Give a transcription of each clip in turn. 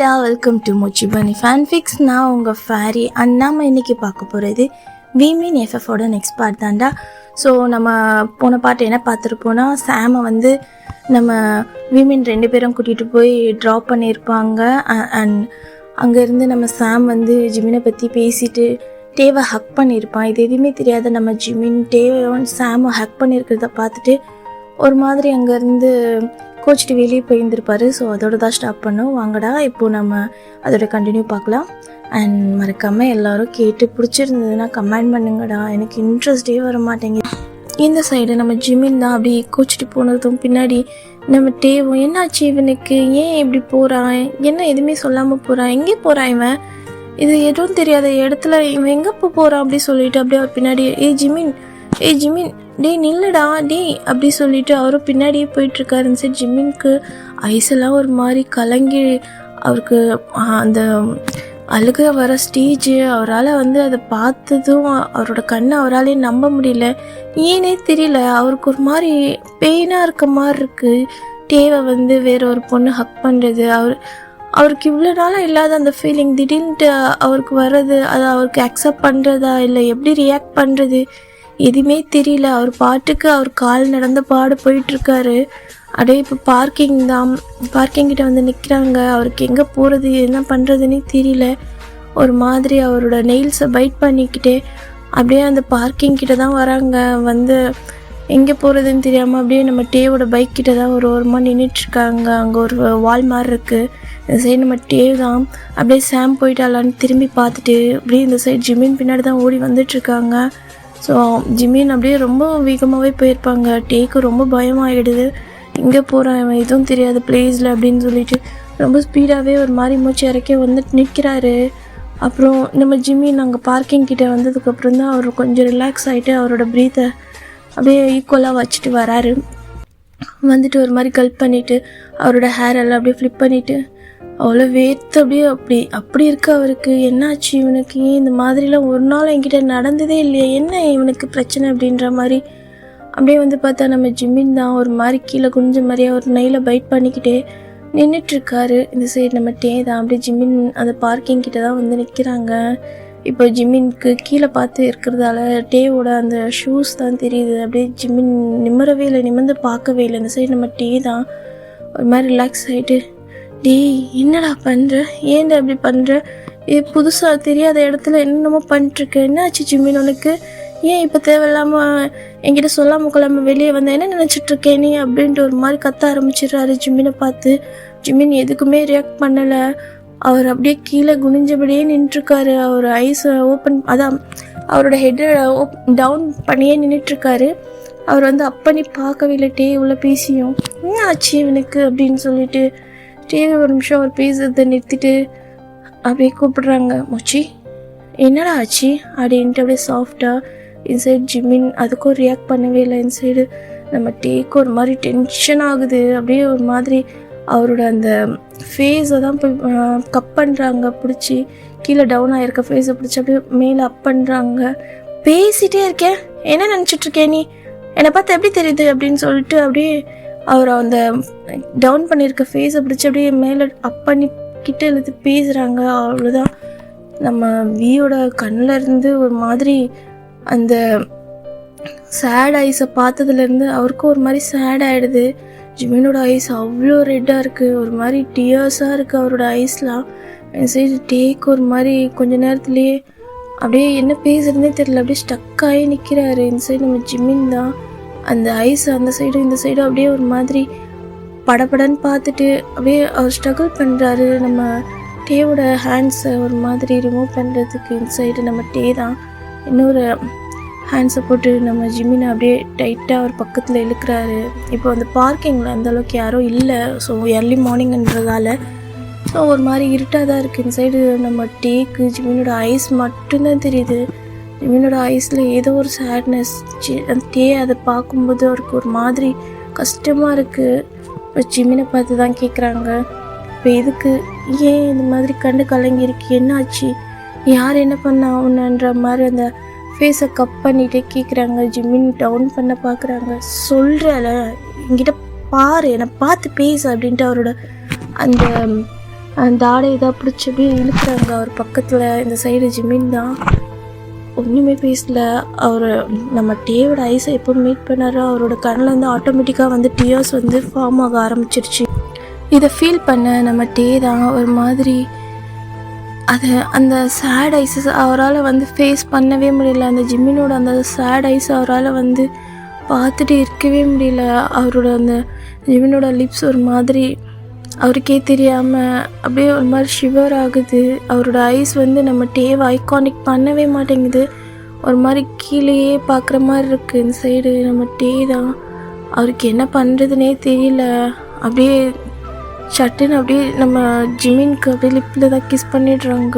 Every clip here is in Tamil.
ஹாய்டா, வெல்கம் டு மொச்சி பனி ஃபேன்ஃபிக்ஸ். நான் உங்கள் ஃபேரி அண்ட் நாம் இன்றைக்கி பார்க்க போகிறது விமின் எஃப்எஃபோட நெக்ஸ்ட் பார்ட் தான்டா. ஸோ நம்ம போன பாட்டு என்ன பார்த்துருப்போன்னா, சாமை வந்து நம்ம விமின் 2 பேரும் கூட்டிகிட்டு போய் ட்ராப் பண்ணியிருப்பாங்க. அண்ட் அங்கேருந்து நம்ம சாம் வந்து ஜிமினை பற்றி பேசிட்டு டேவை ஹக் பண்ணியிருப்பான். இது எதுவுமே தெரியாத நம்ம ஜிமின் டேவும் சாமும் ஹக் பண்ணியிருக்கிறத பார்த்துட்டு ஒரு மாதிரி அங்கேருந்து கோச்சிட்டு வெளியே போயிருந்துருப்பார். ஸோ அதோட தான் ஸ்டாப் பண்ணோம். வாங்கடா இப்போது நம்ம அதோட கண்டினியூ பார்க்கலாம். அண்ட் மறக்காமல் எல்லோரும் கேட்டு பிடிச்சிருந்ததுன்னா கமெண்ட் பண்ணுங்கடா, எனக்கு இன்ட்ரெஸ்டே வர மாட்டேங்குது. இந்த சைடு நம்ம ஜிமின் தான் அப்படி கோச்சிட்டு போனதும் பின்னாடி நம்ம டேவும் என்னாச்சு இவனுக்கு, ஏன் இப்படி போகிறான், என்ன எதுவுமே சொல்லாமல் போகிறான், எங்கே போகிறான் இவன், இது எதுவும் தெரியாத இடத்துல இவன் எங்கே போகிறான் அப்படி சொல்லிட்டு அப்படியே அவர் பின்னாடி ஏய் ஜிமின் டே நில்லுடா டே அப்படி சொல்லிட்டு அவரும் பின்னாடியே போயிட்டுருக்காரு. சரி ஜிமின்க்கு ஐஸெல்லாம் ஒரு மாதிரி கலங்கி அவருக்கு அந்த அழுகிற வர ஸ்டேஜ் அவரால் வந்து அதை பார்த்ததும் அவரோட கண்ணை அவராலே நம்ப முடியல. ஏனே தெரியல, அவருக்கு ஒரு மாதிரி பெயினாக இருக்க மாதிரி இருக்குது. டேவை வந்து வேற ஒரு பொண்ணு ஹக் பண்ணுறது, அவருக்கு இவ்வளோ நாளாக இல்லாத அந்த ஃபீலிங் திடீர்னுட்டு அவருக்கு வர்றது, அதை அவருக்கு அக்செப்ட் பண்ணுறதா இல்லை எப்படி ரியாக்ட் பண்ணுறது எதுவுமே தெரியல. அவர் பாட்டுக்கு அவர் கால் நடந்த பாடு போயிட்டுருக்காரு. அப்படியே இப்போ பார்க்கிங்கிட்ட வந்து நிற்கிறாங்க. அவருக்கு எங்கே போகிறது என்ன பண்ணுறதுன்னே தெரியல. ஒரு மாதிரி அவரோட நெயில்ஸை பைட் பண்ணிக்கிட்டே அப்படியே அந்த பார்க்கிங்கிட்ட தான் வராங்க. வந்து எங்கே போகிறதுன்னு தெரியாமல் அப்படியே நம்ம டேவோட பைக் கிட்ட தான் ஒரு ஓரமாக நின்றுட்டுருக்காங்க. அங்கே ஒரு வால் மாதிரி இருக்குது. இந்த சைடு நம்ம டேவ் தான் அப்படியே சாம் போயிட்டாலான்னு திரும்பி பார்த்துட்டு அப்படியே இந்த சைடு ஜிமின் பின்னாடி தான் ஓடி வந்துட்டுருக்காங்க. ஸோ ஜிமின் அப்படியே ரொம்ப வேகமாகவே போயிருப்பாங்க. டேக்கு ரொம்ப பயமாகிடுது, எங்கே போகிறான் இவன் எதுவும் தெரியாத பிளேஸில் அப்படின்னு சொல்லிட்டு ரொம்ப ஸ்பீடாகவே ஒரு மாதிரி மூச்சு இறக்கி வந்துட்டு நிற்கிறாரு. அப்புறம் நம்ம ஜிமின் அங்கே பார்க்கிங் கிட்டே வந்ததுக்கப்புறம் தான் அவர் கொஞ்சம் ரிலாக்ஸ் ஆகிட்டு அவரோட ப்ரீத்தை அப்படியே ஈக்குவலாக வச்சுட்டு வராரு. வந்துட்டு ஒரு மாதிரி கல்ப் பண்ணிவிட்டு அவரோட ஹேர் எல்லாம் அப்படியே ஃப்ளிப் பண்ணிவிட்டு அவ்வளோ வேர்த்து அப்படி இருக்கு அவருக்கு. என்னாச்சு இவனுக்கு, இந்த மாதிரிலாம் ஒரு நாள் என்கிட்ட நடந்ததே இல்லையா, என்ன இவனுக்கு பிரச்சனை அப்படின்ற மாதிரி அப்படியே வந்து பார்த்தா நம்ம ஜிமின் தான் ஒரு மாதிரி கீழே குனிஞ்ச மாதிரியே ஒரு நெயில பைட் பண்ணிக்கிட்டே நின்றுட்டுருக்காரு. இந்த சைடு நம்ம டே தான் அப்படியே ஜிமின் அந்த பார்க்கிங் கிட்ட தான் வந்து நிற்கிறாங்க. இப்போ ஜிமின்க்கு கீழே பார்த்து இருக்கிறதால டேவோட அந்த ஷூஸ் தான் தெரியுது. அப்படியே ஜிமின் நிமிரவே இல்லை, நிமிர்ந்து பார்க்கவே இல்லை. இந்த சைடு நம்ம டே தான் ஒரு மாதிரி ரிலாக்ஸ் ஆகிட்டு டேய் என்னடா பண்ணுற, ஏன்டா அப்படி பண்ணுற, புதுசாக தெரியாத இடத்துல என்னென்னமோ பண்ணிட்டுருக்க, என்னாச்சு ஜிமின் உனக்கு, ஏன் இப்போ தேவையில்லாமல் என்கிட்ட சொல்லாமல் கொள்ளாமல் வெளியே வந்தேன், என்ன நினச்சிட்ருக்கேன் நீ அப்படின்ட்டு ஒரு மாதிரி கத்த ஆரம்பிச்சிடுறாரு ஜிமினை பார்த்து. ஜிமின் எதுக்குமே ரியாக்ட் பண்ணலை. அவர் அப்படியே கீழே குனிஞ்சபடியே நின்றுருக்காரு. அவர் ஐஸை ஓப்பன் அதான் அவரோட ஹெட்டை டவுன் பண்ணியே நின்றுட்டுருக்காரு. அவர் வந்து அப் பண்ணி பார்க்கவே இல்லை டே இவ்வளோ பேசியும். என்ன ஆச்சு இவனுக்கு அப்படின்னு சொல்லிட்டு டேவை ஒரு நிமிஷம் அவர் பேசுறதை நிறுத்திட்டு அப்படியே கூப்பிடுறாங்க, மொச்சி என்னடா ஆச்சு அப்படின்ட்டு அப்படியே சாஃப்டாக. இன்சைடு ஜிமின் அதுக்கும் ரியாக்ட் பண்ணவே இல்லை. இன்சைடு நம்ம டேக்கு ஒரு மாதிரி டென்ஷன் ஆகுது. அப்படியே ஒரு மாதிரி அவரோட அந்த ஃபேஸை தான் போய் கப் பண்ணுறாங்க, பிடிச்சி கீழே டவுன் ஆகிருக்க ஃபேஸை பிடிச்சி அப்படியே மேலே அப் பண்ணுறாங்க. பேசிகிட்டே இருக்கேன், என்ன நினச்சிட்ருக்கேன் நீ, என்னை பார்த்து எப்படி தெரியுது அப்படின்னு சொல்லிட்டு அப்படியே அவர் அந்த டவுன் பண்ணியிருக்க ஃபேஸை பிடிச்சி அப்படியே மேலே அப் பண்ணி கிட்ட இழுத்து பேசுகிறாங்க. அவ்வளோதான் நம்ம வியோட கண்ணில் இருந்து ஒரு மாதிரி அந்த சேட் ஐஸை பார்த்ததுலேருந்து அவருக்கும் ஒரு மாதிரி சேட் ஆகிடுது. ஜிமினோட ஐஸ் அவ்வளோ ரெட்டாக இருக்குது, ஒரு மாதிரி டியர்ஸாக இருக்குது அவரோட ஐஸ்லாம். சரி டேக்கு ஒரு மாதிரி கொஞ்ச நேரத்துலேயே அப்படியே என்ன பேசுறதுனே தெரியல, அப்படியே ஸ்டக் ஆகி நிற்கிறாரு. இந்த சைடு நம்ம ஜிமின் தான் அந்த ஐஸ் அந்த சைடும் இந்த சைடும் அப்படியே ஒரு மாதிரி படப்படன்னு பார்த்துட்டு அப்படியே அவர் ஸ்ட்ரகிள் பண்ணுறாரு. நம்ம டேவோட ஹேண்ட்ஸை ஒரு மாதிரி ரிமூவ் பண்ணுறதுக்கு இந்த சைடு நம்ம டே தான் இன்னொரு ஹேண்ட்ஸை போட்டு நம்ம ஜிமினை அப்படியே டைட்டாக ஒரு பக்கத்தில் இழுக்கிறாரு. இப்போ அந்த பார்க்கிங்கில் அந்தளவுக்கு யாரும் இல்லை. ஸோ எர்லி மார்னிங்ன்றதால ஸோ ஒரு மாதிரி இருட்டாக தான் இருக்குது. இந்த சைடு நம்ம டேக்கு ஜிமினோட ஐஸ் மட்டும்தான் தெரியுது. ஜிமினோட ஐஸில் ஏதோ ஒரு சேட்னஸ். அந்த டே அதை பார்க்கும்போது அவருக்கு ஒரு மாதிரி கஷ்டமாக இருக்குது. இப்போ ஜிமினை பார்த்து தான் கேட்குறாங்க, இப்போ எதுக்கு, ஏன் இந்த மாதிரி கண்டு கலங்கிருக்கு, என்னாச்சு, யார் என்ன பண்ணா ஒன்றுன்ற மாதிரி அந்த ஃபேஸை கப் பண்ணிகிட்டே கேட்குறாங்க. ஜிமின் டவுன் பண்ண பார்க்குறாங்க. சொல்கிறல என்கிட்ட பாரு, என்னை பார்த்து பேசு அப்படின்ட்டு அவரோட அந்த தாடை இதாக பிடிச்சி அப்படியே இழுக்கிறாங்க அவர் பக்கத்தில். இந்த சைடு ஜிமின் தான் ஒன்றுமே பேசல. அவர் நம்ம டேவோட ஐஸை எப்போ மீட் பண்ணாரோ அவரோட கண்ணில் வந்து ஆட்டோமேட்டிக்காக வந்து டியர்ஸ் வந்து ஃபார்ம் ஆக ஆரம்பிச்சிருச்சு. இதை ஃபீல் பண்ண நம்ம டே தான் ஒரு மாதிரி அது அந்த சேட் ஐஸஸ் அவரால் வந்து ஃபேஸ் பண்ணவே முடியல. அந்த ஜிம்மினோட அந்த சேட் ஐஸ் அவரால் வந்து பார்த்துட்டு இருக்கவே முடியல. அவரோட அந்த ஜிம்மினோட லிப்ஸ் ஒரு மாதிரி அவருக்கே தெரியாமல் அப்படியே ஒரு மாதிரி ஷிவர் ஆகுது. அவரோட ஐஸ் வந்து நம்ம டேவை ஐகானிக் பண்ணவே மாட்டேங்குது. ஒரு மாதிரி கீழேயே பார்க்குற மாதிரி இருக்குது. இந்த சைடு நம்ம டே தான் அவருக்கு என்ன பண்ணுறதுனே தெரியல. அப்படியே சட்டுன்னு அப்படியே நம்ம ஜிமின்க்கு அப்படியே லிப்பில் தான் கிஸ் பண்ணிடுறாங்க.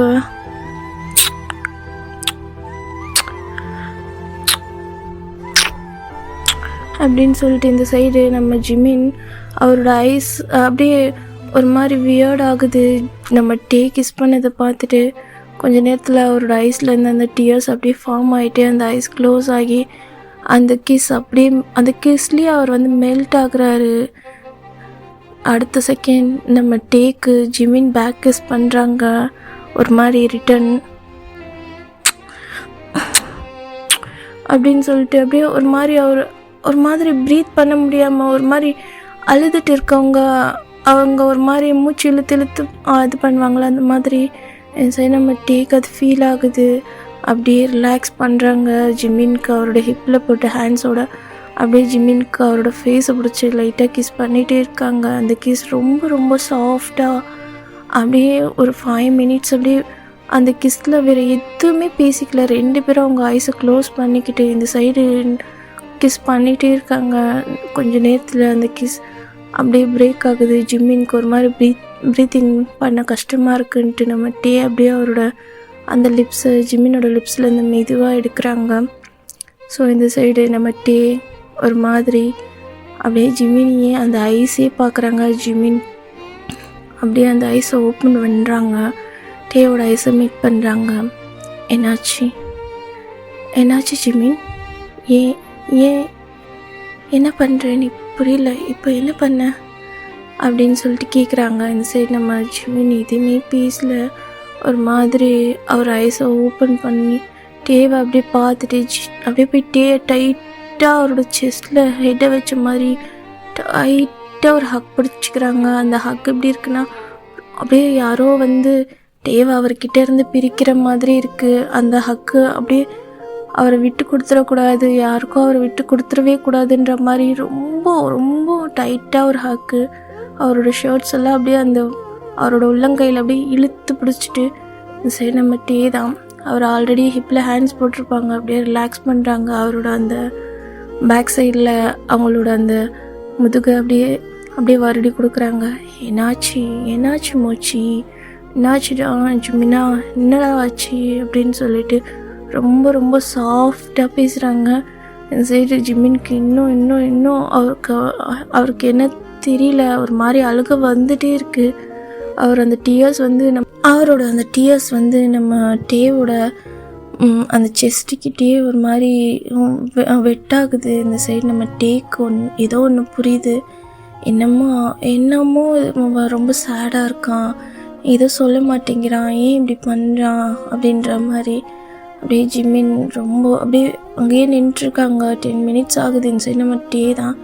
அப்படின்னு சொல்லிட்டு இந்த சைடு நம்ம ஜிமின் அவரோட ஐஸ் அப்படியே ஒரு மாதிரி வியர்ட் ஆகுது. நம்ம டே கிஸ் பண்ணதை பார்த்துட்டு கொஞ்ச நேரத்தில் அவரோட ஐஸ்லேருந்து அந்த டியர்ஸ் அப்படியே ஃபார்ம் ஆகிட்டு அந்த ஐஸ் க்ளோஸ் ஆகி அந்த கிஸ் அப்படியே அந்த கிஸ்லேயே அவர் வந்து மெல்ட் ஆகுறாரு. அடுத்த செகண்ட் நம்ம டேக்கு ஜிமின் பேக் கிஸ் பண்ணுறாங்க. ஒரு மாதிரி ரிட்டன் அப்படின்னு சொல்லிட்டு அப்படியே ஒரு மாதிரி அவர் ஒரு மாதிரி ப்ரீத் பண்ண முடியாமல் ஒரு மாதிரி அழுதுட்டு இருக்கவங்க அவங்க ஒரு மாதிரி மூச்சு இழுத்து இது பண்ணுவாங்களே அந்த மாதிரி சரி நம்ம டேக் அது ஃபீல் ஆகுது. அப்படியே ரிலாக்ஸ் பண்ணுறாங்க. ஜிமின்க்கு அவரோட ஹிப்பில் போட்டு ஹேண்ட்ஸோட அப்படியே ஜிமின்க்கு அவரோட ஃபேஸை பிடிச்சி லைட்டாக கிஸ் பண்ணிகிட்டே இருக்காங்க. அந்த கிஸ் ரொம்ப ரொம்ப சாஃப்டாக அப்படியே ஒரு 5 minutes அப்படியே அந்த கிஸ்ஸில் வேறு எதுவுமே பேசிக்கல. 2 பேரும் அவங்க ஐஸை க்ளோஸ் பண்ணிக்கிட்டு இந்த சைடு கிஸ் பண்ணிகிட்டே இருக்காங்க. கொஞ்சம் நேரத்தில் அந்த கிஸ் அப்படியே பிரேக் ஆகுது. ஜிம்மின்க்கு ஒரு மாதிரி ப்ரீத்திங் பண்ண கஷ்டமாக இருக்குன்ட்டு நம்ம டே அப்படியே அவரோட அந்த லிப்ஸை ஜிம்மினோட லிப்ஸ்லேருந்து மெதுவாக எடுக்கிறாங்க. ஸோ இந்த சைடு நம்ம டே ஒரு மாதிரி அப்படியே ஜிம்மினியே அந்த ஐஸே பார்க்குறாங்க. ஜிம்மின் அப்படியே அந்த ஐஸை ஓப்பன் பண்ணுறாங்க. டேவோட ஐஸை மீட் பண்ணுறாங்க. என்னாச்சு ஜிம்மின்? ஏன் என்ன பண்ணுற நீ? புரியல, இப்போ என்ன பண்ண அப்படின்னு சொல்லிட்டு கேட்குறாங்க. இந்த சைடு நம்ம ஜிம்மின் எதுவுமே பேசல. ஒரு மாதிரி அவர் ஐஸை ஓப்பன் பண்ணி டேவை அப்படியே பார்த்துட்டு அப்படியே போய் டைட்டாக அவரோட செஸ்ட்டில் ஹெட்டை வச்ச மாதிரி டைட்டாக ஒரு ஹக் பிடிச்சிக்கிறாங்க. அந்த ஹக் எப்படி இருக்குன்னா அப்படியே யாரோ வந்து டேவை அவர்கிட்ட இருந்து பிரிக்கிற மாதிரி இருக்குது. அந்த ஹக்கு அப்படியே அவரை விட்டு கொடுத்துடக்கூடாது, யாருக்கும் அவரை விட்டு கொடுத்துடவே கூடாதுன்ற மாதிரி ரொம்ப ரொம்ப டைட்டாக ஒரு ஹக்கு. அவரோட ஷர்ட்ஸ் எல்லாம் அப்படியே அந்த அவரோட உள்ளங்கையில் அப்படியே இழுத்து பிடிச்சிட்டு இந்த சைடு நம்ம டே தான் அவர் ஆல்ரெடி ஹிப்பில் ஹேண்ட்ஸ் போட்டிருப்பாங்க. அப்படியே ரிலாக்ஸ் பண்ணுறாங்க. அவரோட அந்த பேக் சைடில் அவங்களோட அந்த முதுகை அப்படியே வருடி கொடுக்குறாங்க. என்னாச்சு மோச்சி? என்னாச்சுடா ஜிமினா, என்னடா ஆச்சு அப்படின்னு சொல்லிட்டு ரொம்ப ரொம்ப சாஃப்டாக பேசுகிறாங்க. இந்த சைடு ஜிம்மின்க்கு இன்னும் அவருக்கு என்ன தெரியல, ஒரு மாதிரி அழுக வந்துட்டே இருக்குது. அவர் அந்த டியர்ஸ் வந்து அவரோட அந்த டியர்ஸ் வந்து நம்ம டேவோட அந்த செஸ்ட்டுக்கிட்டே ஒரு மாதிரி வெட்டாகுது. இந்த சைடு நம்ம டேக்கு ஏதோ ஒன்று புரியுது. என்னமோ ரொம்ப சேடாக இருக்கான், ஏதோ சொல்ல மாட்டேங்கிறான், ஏன் இப்படி பண்ணுறான் அப்படின்ற மாதிரி அப்படியே ஜிம்மின் ரொம்ப அப்படியே அங்கேயே நின்றுருக்காங்க. 10 minutes ஆகுது. இந்த சைடு நம்ம டே தான்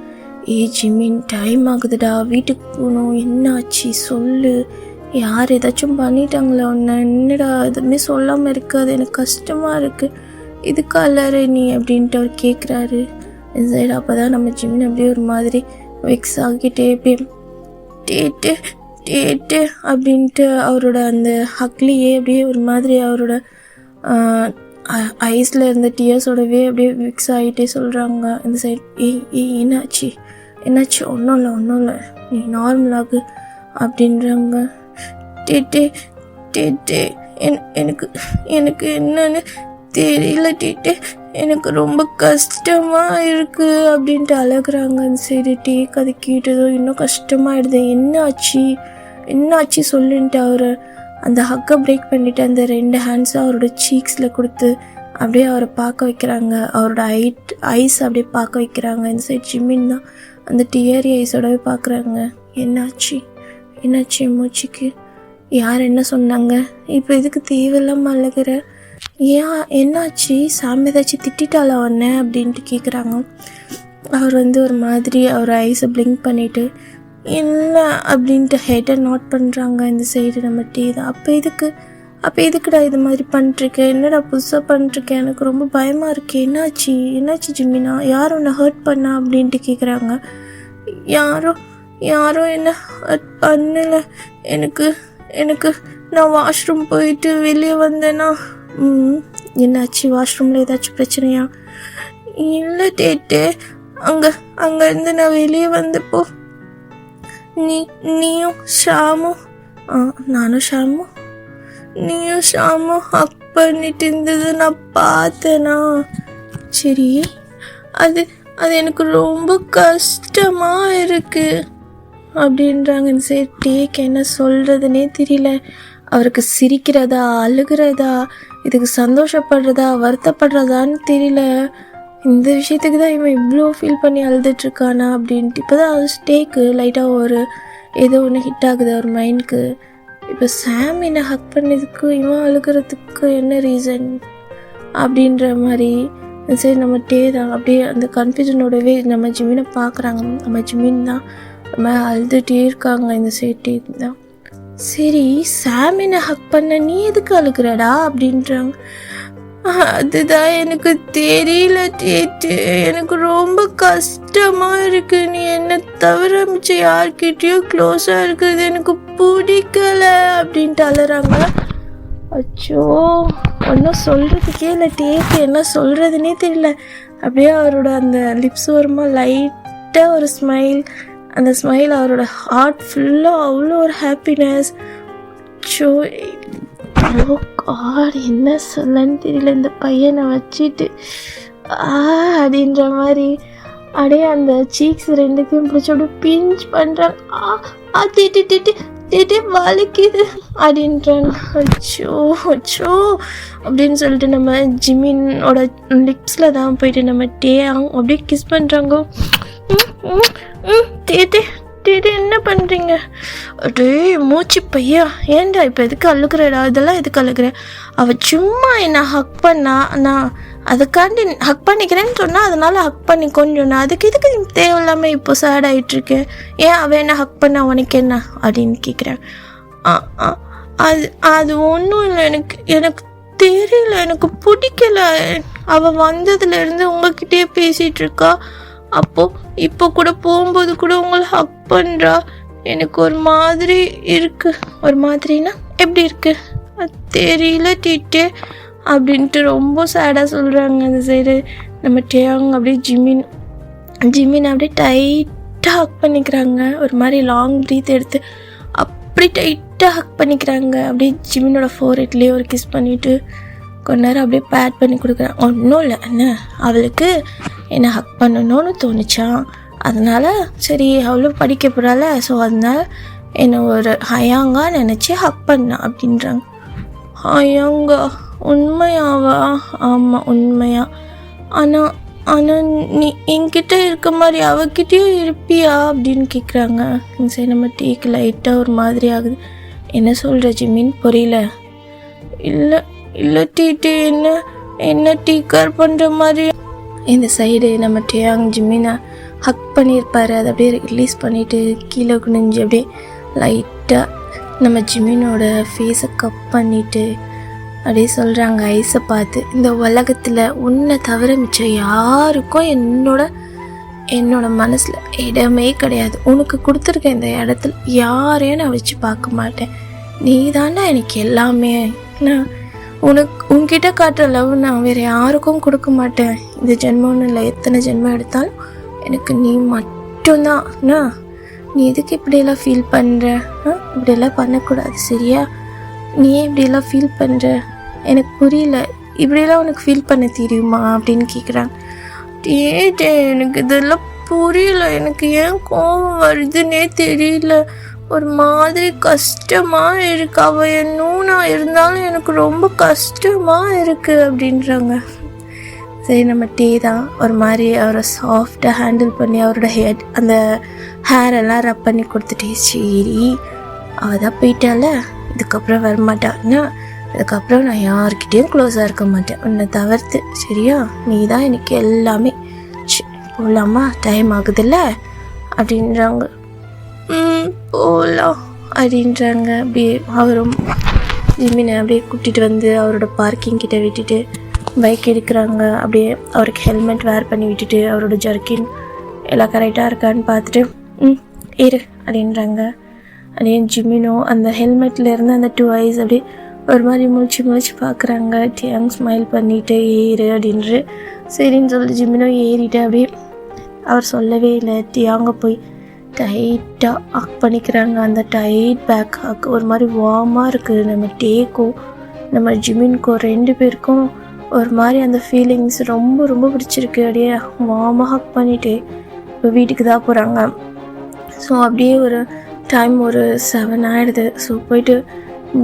ஜிம்மின் டைம் ஆகுதுடா, வீட்டுக்கு போகணும், என்னாச்சு சொல்லு, யார் ஏதாச்சும் பண்ணிட்டாங்களா ஒன்று, என்னடா எதுவுமே சொல்லாமல் இருக்காது, எனக்கு கஷ்டமாக இருக்குது, இதுக்கு அல்லாரு நீ அப்படின்ட்டு அவர் கேட்குறாரு. இந்த சைடு அப்போ தான் நம்ம ஜிம்மின் அப்படியே ஒரு மாதிரி வெக்ஸ் ஆகிட்டே அப்படியே டேட்டு அப்படின்ட்டு அவரோட அந்த ஹக்லியே அப்படியே ஒரு மாதிரி அவரோட ஐஸில் இருந்த டியர்ஸோடவே அப்படியே விக்ஸ் ஆகிட்டே சொல்கிறாங்க. இந்த சைட் என்னாச்சு ஒன்றும் இல்லை நீ நார்மலாகு அப்படின்றாங்க. டேட்டே எனக்கு என்னன்னு தெரியல டேட்டே, எனக்கு ரொம்ப கஷ்டமாக இருக்குது அப்படின்ட்டு அழகுறாங்க. அந்த சைடு டேக் அது கேட்டதும் இன்னும் கஷ்டமாகிடுது. என்னாச்சு சொல்லுன்ட்டு அவர் அந்த ஹக்கை பிரேக் பண்ணிவிட்டு அந்த 2 ஹேண்ட்ஸை அவரோட சீக்ஸில் கொடுத்து அப்படியே அவரை பார்க்க வைக்கிறாங்க. அவரோட ஐஸ் அப்படியே பார்க்க வைக்கிறாங்க. இந்த சைட் ஜிம்மின் தான் அந்த டியரி ஐஸோடவே பார்க்குறாங்க. என்னாச்சு மூச்சிக்கு யார் என்ன சொன்னாங்க, இப்போ எதுக்கு தேவையில்லாமல் அழுகிற, ஏன் என்னாச்சு, சாமி ஏதாச்சும் திட்டாளா உன்ன அப்படின்ட்டு கேட்குறாங்க. அவர் வந்து ஒரு மாதிரி அவர் ஐஸை பிளிங்க் பண்ணிவிட்டு இல்லை அப்படின்ட்டு ஹெட்டை நோட் பண்ணுறாங்க. இந்த சைடு நம்ம டீ தான். அப்போ எதுக்குடா இது மாதிரி பண்ணிட்டுருக்கேன், என்னடா புதுசாக பண்ணிட்டுருக்கேன், எனக்கு ரொம்ப பயமாக இருக்கு, என்னாச்சு ஜிமினா, யார் உன்னை ஹர்ட் பண்ணா அப்படின்ட்டு கேட்குறாங்க. யாரோ என்ன ஹர்ட் பண்ணலை, எனக்கு நான் வாஷ்ரூம் போயிட்டு வெளியே வந்தேன்னா. என்னாச்சு, வாஷ்ரூமில் ஏதாச்சும் பிரச்சனையா? இல்லை டேட்டே, அங்கேருந்து நான் வெளியே வந்தப்போ நீயும் ஷாமும் ஹக் பண்ணிட்டு இருந்தது நான் பார்த்தேனா. சரி, அது எனக்கு ரொம்ப கஷ்டமாக இருக்கு அப்படின்றாங்க. சரி டேக், என்ன சொல்கிறதுனே தெரியல. அவருக்கு சிரிக்கிறதா, அழுகிறதா, இதுக்கு சந்தோஷப்படுறதா, வருத்தப்படுறதான்னு தெரியல. இந்த விஷயத்துக்கு தான் இவன் இவ்வளோ ஃபீல் பண்ணி அழுதுட்ருக்கானா அப்படின்ட்டு. இப்போ தான் அது ஸ்டேக்கு லைட்டாக ஏதோ ஒன்று ஹிட் ஆகுது அவர் மைண்டுக்கு. இப்போ சாம் என்னை ஹக் பண்ணதுக்கு இவன் அழுகிறதுக்கு என்ன ரீசன் அப்படின்ற மாதிரி. சரி நம்ம தான் அப்படியே அந்த கன்ஃபியூஷனோடவே நம்ம ஜிமினை பார்க்குறாங்க. நம்ம ஜிமின் தான் நம்ம அழுதுகிட்டே இருக்காங்க. இந்த சைடு டே தான். சரி, சாம் என்னை ஹக் பண்ண நீ எதுக்கு அழுகிறடா அப்படின்றாங்க. அதுதான் எனக்கு தெரியல டேட்டு, எனக்கு ரொம்ப கஷ்டமாக இருக்கு. நீ என்னை தவிர மிச்சம் யார்கிட்டயும் க்ளோஸாக இருக்கிறது எனக்கு பிடிக்கல அப்படின்ட்டு அழுறாங்க. அச்சோ, ஒன்றும் சொல்கிறதுக்கே இல்லை டேக்கு, என்ன சொல்கிறதுனே தெரியல. அப்படியே அவரோட அந்த லிப்ஸ் வருமா லைட்டாக ஒரு ஸ்மைல், அந்த ஸ்மைல் அவரோட ஹார்ட் ஃபுல்லாக அவ்வளோ ஒரு ஹாப்பினஸ். அச்சோ காட், என்ன சொல்லன்னு தெரியல இந்த பையனை வச்சுட்டு அப்படின்ற மாதிரி. அப்படியே அந்த சீக்ஸ் ரெண்டுத்தையும் பிடிச்சி அப்படியே பிஞ்ச் பண்ணுறாங்க. திட்டு வலிக்குது அப்படின்றாங்க. அச்சோ அப்படின்னு சொல்லிட்டு நம்ம ஜிமினோட லிப்ஸில் தான் போயிட்டு நம்ம அப்படியே கிஸ் பண்ணுறாங்க. டேட்டு என்ன பண்ணுறீங்க? டே மூச்சு பையா, ஏன்டா இப்போ எதுக்கு அழுகிறடா, இதெல்லாம் எதுக்கு அழுகிற? அவள் சும்மா என்னை ஹக் பண்ணா, நான் அதுக்காண்டி ஹக் பண்ணிக்கிறேன்னு சொன்னால் அதனால் ஹக் பண்ணிக்கோன்னு சொன்னேன். அதுக்கு எதுக்கு நீ தேவையில்லாமல் இப்போ சேட் ஆகிட்டுருக்கேன்? ஏன் அவள் என்ன ஹக் பண்ண உனக்கு என்ன அப்படின்னு கேட்குறேன். அது ஒன்றும் இல்லை, எனக்கு தெரியல, எனக்கு பிடிக்கல. அவள் வந்ததுலேருந்து உங்ககிட்டயே பேசிகிட்டு இருக்கா. அப்போது இப்போ கூட போகும்போது கூட உங்களை ஹக் பண்ணுறா. எனக்கு ஒரு மாதிரி இருக்குது. ஒரு மாதிரினா எப்படி இருக்குது அது தெரியல டீட்டே அப்படின்ட்டு ரொம்ப சேடாக சொல்கிறாங்க. அந்த சைடு நம்ம டேங் அப்படியே ஜிமின் அப்படியே டைட்டாக ஹக் பண்ணிக்கிறாங்க. ஒரு மாதிரி லாங் ப்ரீத் எடுத்து அப்படி டைட்டாக ஹக் பண்ணிக்கிறாங்க. அப்படியே ஜிமினோட ஃபோர்ஹெட்லேயே ஒரு கிஸ் பண்ணிவிட்டு கொஞ்ச நேரம் அப்படியே பேட் பண்ணி கொடுக்குறேன். ஒன்றும் இல்லை, என்ன அவளுக்கு என்னை ஹக் பண்ணணும்னு தோணுச்சான். அதனால் சரி அவளும் படிக்க போகிறாள், ஸோ அதனால் என்னை ஒரு ஹயாங்கா நினச்சி ஹக் பண்ணான் அப்படின்றாங்க. ஹயாங்கா உண்மையாவா? ஆமாம் உண்மையா. ஆனால் நீ என்கிட்ட இருக்க மாதிரி அவகிட்டயும் இருப்பியா அப்படின்னு கேட்குறாங்க. சரி நம்ம டீக்கு லைட்டாக ஒரு மாதிரி ஆகுது. என்ன சொல்கிற ஜிமின், புரியல. இல்லை டீட்டு, என்ன டீக்கார் பண்ணுற மாதிரி. இந்த சைடு நம்ம டேங் ஜிமினை ஹக் பண்ணியிருப்பார். அதை அப்படியே ரிலீஸ் பண்ணிவிட்டு கீழே குனிஞ்சு அப்படியே லைட்டாக நம்ம ஜிமினோட ஃபேஸை கப் பண்ணிவிட்டு அப்படியே சொல்கிறாங்க ஐஸை பார்த்து, இந்த உலகத்தில் உன்னை தவிர மிச்சம் யாருக்கும் என்னோட மனசில் இடமே கிடையாது. உனக்கு கொடுத்துருக்க இந்த இடத்துல யாரையும் நான் வச்சு பார்க்க மாட்டேன். நீ தானே எனக்கு எல்லாமே. நான் உன்கிட்ட காட்டுற லவ் நான் வேறு யாருக்கும் கொடுக்க மாட்டேன். இந்த ஜென்மம்னு இல்லை, எத்தனை ஜென்மம் எடுத்தாலும் எனக்கு நீ மட்டும்தான். நீ எதுக்கு இப்படியெல்லாம் ஃபீல் பண்ணுற? இப்படியெல்லாம் பண்ணக்கூடாது சரியா? நீ ஏன் இப்படியெல்லாம் ஃபீல் பண்ணுற? எனக்கு புரியல. இப்படியெல்லாம் உனக்கு ஃபீல் பண்ண தெரியுமா அப்படின்னு கேட்குறாங்க. எனக்கு இதெல்லாம் புரியல. எனக்கு ஏன் கோபம் வருதுன்னே தெரியல. ஒரு மாதிரி கஷ்டமாக இருக்கு. அவள் என்னூனா இருந்தாலும் எனக்கு ரொம்ப கஷ்டமாக இருக்குது அப்படின்றாங்க. சரி நம்ம தான் ஒரு மாதிரி அவரை சாஃப்டாக ஹேண்டில் பண்ணி அவரோட அந்த ஹேரெல்லாம் ரப் பண்ணி கொடுத்துட்டே சரி அவள் தான் போயிட்டால, இதுக்கப்புறம் வரமாட்டான்னா இதுக்கப்புறம் நான் யார்கிட்டேயும் க்ளோஸாக இருக்க மாட்டேன் உன்னை தவிர்த்து, சரியா? நீ தான் எனக்கு எல்லாமே. போகலாமா, டைம் ஆகுதுல்ல அப்படின்றாங்க. போகலாம் அப்படின்றாங்க. அப்படியே அவரும் ஜிமினை அப்படியே கூட்டிகிட்டு வந்து அவரோட பார்க்கிங் கிட்ட விட்டுட்டு பைக் எடுக்கிறாங்க. அப்படியே அவருக்கு ஹெல்மெட் வேர் பண்ணி விட்டுட்டு அவரோட ஜர்க்கின் எல்லாம் கரெக்டாக இருக்கான்னு பார்த்துட்டு இரு அப்படின்றாங்க. அப்படியே ஜிமினோ அந்த ஹெல்மெட்லேருந்து அந்த 2 ஐஸ் அப்படியே ஒரு மாதிரி முழிச்சு பார்க்குறாங்க. டியாங் ஸ்மைல் பண்ணிவிட்டு ஏறு அப்படின்று சரின்னு சொல்லி ஜிமினோ ஏறிட்டு அப்படியே அவர் சொல்லவே இல்லை. டியாங்க போய் டைட்டாக ஹக் பண்ணிக்கிறாங்க. அந்த டைட் பேக் ஹக் ஒரு மாதிரி வார்மாக இருக்குது. நம்ம டேக்கும் நம்ம ஜிமின்கோ 2 பேருக்கும் ஒரு மாதிரி அந்த ஃபீலிங்ஸ் ரொம்ப ரொம்ப பிடிச்சிருக்கு. அப்படியே வார்மாக ஹக் பண்ணிவிட்டு இப்போ வீட்டுக்கு தான் போகிறாங்க. ஸோ அப்படியே ஒரு டைம் ஒரு 7 ஆகிடுது. ஸோ போயிட்டு